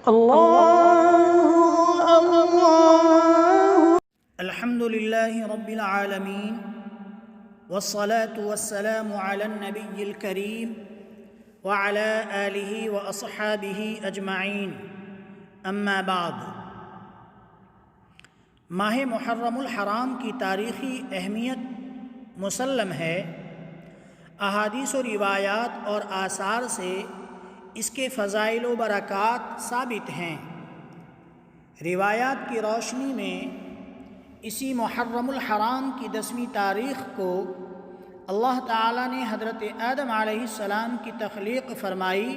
اللہ اللہ الحمد للہ رب العالمین والصلاة والسلام علی النبی الکریم وعلی آلہ واصحابہ اجمعین اما بعد۔ ماہ محرم الحرام کی تاریخی اہمیت مسلم ہے۔ احادیث و روایات اور آثار سے اس کے فضائل و برکات ثابت ہیں۔ روایات کی روشنی میں اسی محرم الحرام کی 10ویں تاریخ کو اللہ تعالیٰ نے حضرت آدم علیہ السلام کی تخلیق فرمائی،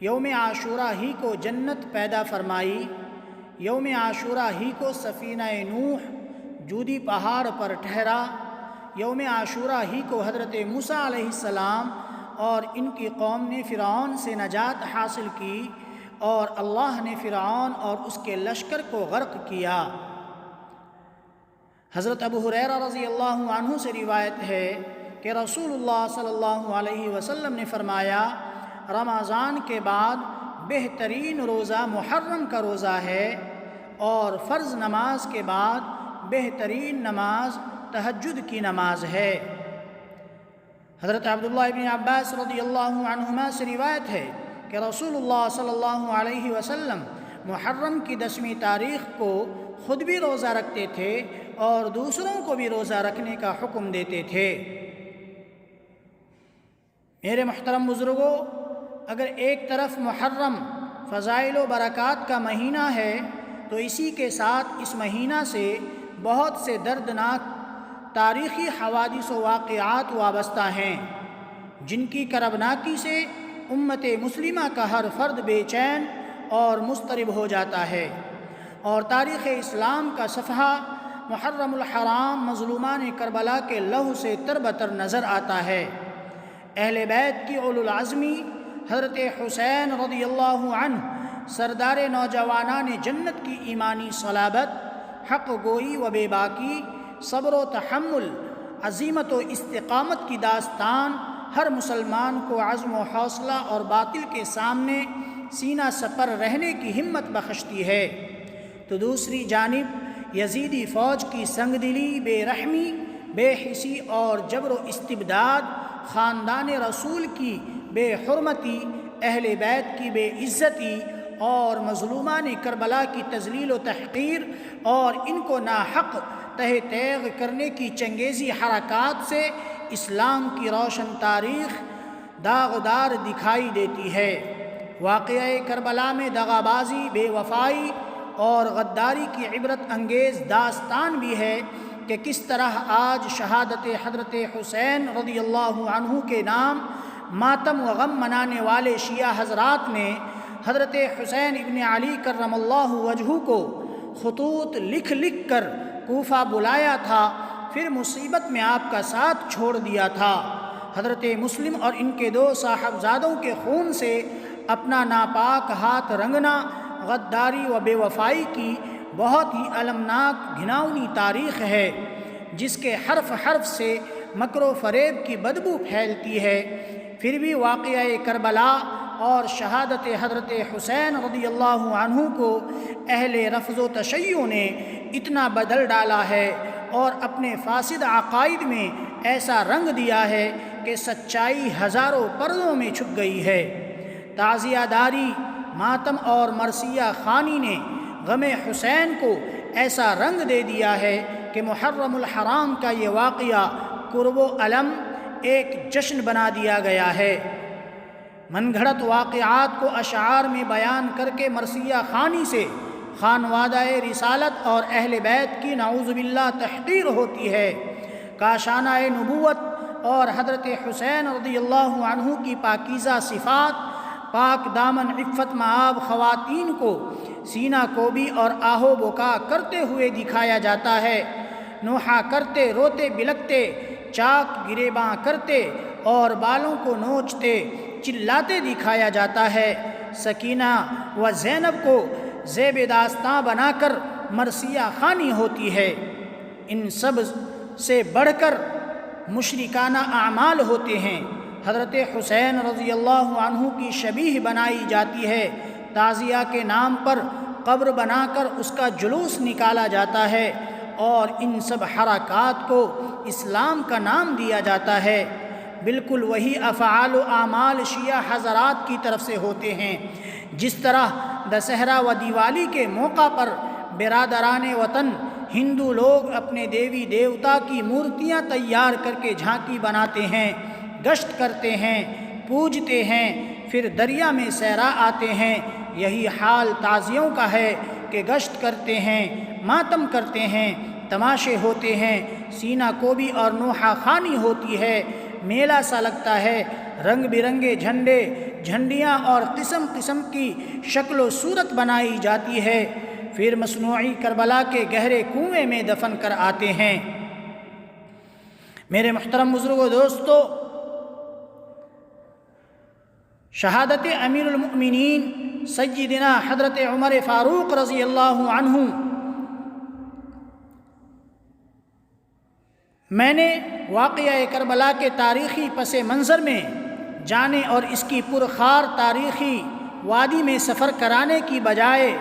یوم عاشوراء ہی کو جنت پیدا فرمائی، یوم عاشوراء ہی کو سفینہ نوح جودی پہاڑ پر ٹھہرا، یوم عاشوراء ہی کو حضرت موسیٰ علیہ السلام اور ان کی قوم نے فرعون سے نجات حاصل کی اور اللہ نے فرعون اور اس کے لشکر کو غرق کیا۔ حضرت ابو ہریرہ رضی اللہ عنہ سے روایت ہے کہ رسول اللہ صلی اللہ علیہ وسلم نے فرمایا، رمضان کے بعد بہترین روزہ محرم کا روزہ ہے اور فرض نماز کے بعد بہترین نماز تہجد کی نماز ہے۔ حضرت عبداللہ ابن عباس رضی اللہ عنہما سے روایت ہے کہ رسول اللہ صلی اللہ علیہ وسلم محرم کی 10ویں تاریخ کو خود بھی روزہ رکھتے تھے اور دوسروں کو بھی روزہ رکھنے کا حکم دیتے تھے۔ میرے محترم بزرگوں، اگر ایک طرف محرم فضائل و برکات کا مہینہ ہے تو اسی کے ساتھ اس مہینہ سے بہت سے دردناک تاریخی حوادث و واقعات وابستہ ہیں، جن کی کربناکی سے امت مسلمہ کا ہر فرد بے چین اور مضطرب ہو جاتا ہے، اور تاریخ اسلام کا صفحہ محرم الحرام مظلومان کربلا کے لہو سے تربتر نظر آتا ہے۔ اہل بیت کی اولو العزمی حضرت حسین رضی اللہ عنہ سردار نوجوانان جنت کی ایمانی صلابت، حق گوئی و بے باکی، صبر و تحمل، عزیمت و استقامت کی داستان ہر مسلمان کو عزم و حوصلہ اور باطل کے سامنے سینہ سپر رہنے کی ہمت بخشتی ہے، تو دوسری جانب یزیدی فوج کی سنگ دلی، بے رحمی، بے حسی اور جبر و استبداد، خاندان رسول کی بے حرمتی، اہل بیت کی بے عزتی اور مظلومان کربلا کی تذلیل و تحقیر اور ان کو ناحق تہ تیغ کرنے کی چنگیزی حرکات سے اسلام کی روشن تاریخ داغدار دکھائی دیتی ہے۔ واقعہ کربلا میں دغابازی، بے وفائی اور غداری کی عبرت انگیز داستان بھی ہے کہ کس طرح آج شہادت حضرت حسین رضی اللہ عنہ کے نام ماتم و غم منانے والے شیعہ حضرات نے حضرت حسین ابن علی کرم اللہ وجہہ کو خطوط لکھ لکھ کر کوفہ بلایا تھا، پھر مصیبت میں آپ کا ساتھ چھوڑ دیا تھا۔ حضرت مسلم اور ان کے 2 صاحبزادوں کے خون سے اپنا ناپاک ہاتھ رنگنا غداری و بے وفائی کی بہت ہی المناک گھناؤنی تاریخ ہے، جس کے حرف حرف سے مکر و فریب کی بدبو پھیلتی ہے۔ پھر بھی واقعہ کربلا اور شہادت حضرت حسین رضی اللہ عنہ کو اہل رفض و تشیع نے اتنا بدل ڈالا ہے اور اپنے فاسد عقائد میں ایسا رنگ دیا ہے کہ سچائی ہزاروں پردوں میں چھپ گئی ہے۔ تعزیہ داری، ماتم اور مرثیہ خوانی نے غم حسین کو ایسا رنگ دے دیا ہے کہ محرم الحرام کا یہ واقعہ قرب و علم ایک جشن بنا دیا گیا ہے۔ من گھڑت واقعات کو اشعار میں بیان کر کے مرثیہ خوانی سے خانوادہ رسالت اور اہل بیت کی نعوذ باللہ تحقیر ہوتی ہے۔ کاشانہ نبوت اور حضرت حسین رضی اللہ عنہ کی پاکیزہ صفات، پاک دامن عفت مآب خواتین کو سینہ کوبی اور آہو بکا کرتے ہوئے دکھایا جاتا ہے، نوحہ کرتے، روتے بلکتے، چاک گریباں کرتے اور بالوں کو نوچتے چلاتے دکھایا جاتا ہے۔ سکینہ و زینب کو زیب داستاں بنا کر مرثیہ خوانی ہوتی ہے۔ ان سب سے بڑھ کر مشرکانہ اعمال ہوتے ہیں۔ حضرت حسین رضی اللہ عنہ کی شبیہ بنائی جاتی ہے، تعزیہ کے نام پر قبر بنا کر اس کا جلوس نکالا جاتا ہے اور ان سب حرکات کو اسلام کا نام دیا جاتا ہے۔ بالکل وہی افعال و اعمال شیعہ حضرات کی طرف سے ہوتے ہیں۔ جس طرح دسہرہ و دیوالی کے موقع پر برادران وطن ہندو لوگ اپنے دیوی دیوتا کی مورتیاں تیار کر کے جھانکی بناتے ہیں، گشت کرتے ہیں، پوجتے ہیں، پھر دریا میں سیرا آتے ہیں، یہی حال تعزیوں کا ہے کہ گشت کرتے ہیں، ماتم کرتے ہیں، تماشے ہوتے ہیں، سینہ کوبی اور نوحہ خوانی ہوتی ہے، میلہ سا لگتا ہے، رنگ برنگے جھنڈے، جھنڈیاں اور قسم قسم کی شکل و صورت بنائی جاتی ہے، پھر مصنوعی کربلا کے گہرے کنویں میں دفن کر آتے ہیں۔ میرے محترم بزرگوں، دوستو، شہادت امیر المؤمنین سیدنا حضرت عمر فاروق رضی اللہ عنہ میں نے واقعہ کربلا کے تاریخی پس منظر میں جانے اور اس کی پرخار تاریخی وادی میں سفر کرانے کی بجائے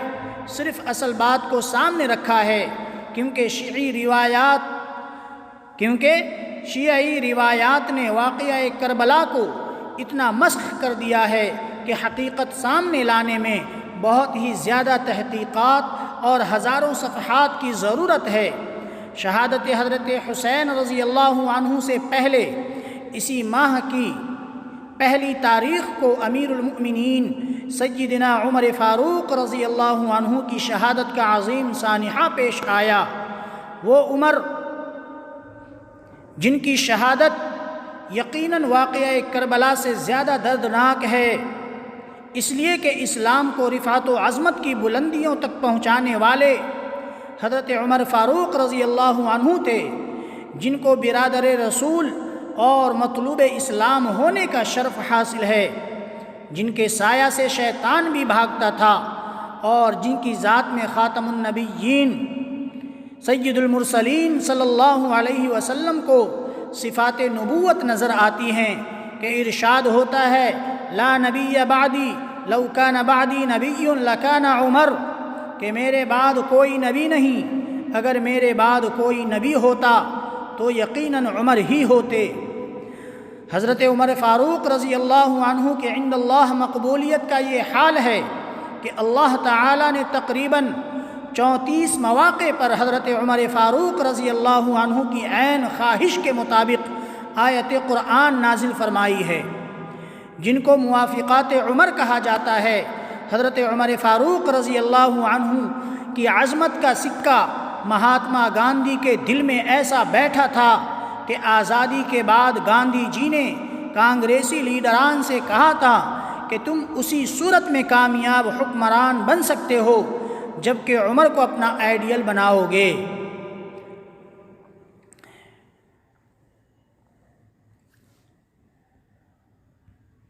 صرف اصل بات کو سامنے رکھا ہے، کیونکہ شیعی روایات نے واقعہ کربلا کو اتنا مسخ کر دیا ہے کہ حقیقت سامنے لانے میں بہت ہی زیادہ تحقیقات اور ہزاروں صفحات کی ضرورت ہے۔ شہادت حضرت حسین رضی اللہ عنہ سے پہلے اسی ماہ کی پہلی تاریخ کو امیر المؤمنین سیدنا عمر فاروق رضی اللہ عنہ کی شہادت کا عظیم سانحہ پیش آیا۔ وہ عمر جن کی شہادت یقیناً واقعہ کربلا سے زیادہ دردناک ہے، اس لیے کہ اسلام کو رفعت و عظمت کی بلندیوں تک پہنچانے والے حضرت عمر فاروق رضی اللہ عنہ تھے، جن کو برادر رسول اور مطلوب اسلام ہونے کا شرف حاصل ہے، جن کے سایہ سے شیطان بھی بھاگتا تھا اور جن کی ذات میں خاتم النبیین سید المرسلین صلی اللہ علیہ وسلم کو صفات نبوت نظر آتی ہیں کہ ارشاد ہوتا ہے لا نبی بعدی لو کان بعدی نبی لکان عمر، کہ میرے بعد کوئی نبی نہیں، اگر میرے بعد کوئی نبی ہوتا تو یقیناً عمر ہی ہوتے۔ حضرت عمر فاروق رضی اللہ عنہ کے عند اللہ مقبولیت کا یہ حال ہے کہ اللہ تعالیٰ نے تقریباً 34 مواقع پر حضرت عمر فاروق رضی اللہ عنہ کی عین خواہش کے مطابق آیت قرآن نازل فرمائی ہے، جن کو موافقات عمر کہا جاتا ہے۔ حضرت عمر فاروق رضی اللہ عنہ کی عظمت کا سکہ مہاتما گاندھی کے دل میں ایسا بیٹھا تھا کہ آزادی کے بعد گاندھی جی نے کانگریسی لیڈران سے کہا تھا کہ تم اسی صورت میں کامیاب حکمران بن سکتے ہو جبکہ عمر کو اپنا آئیڈیل بناؤ گے۔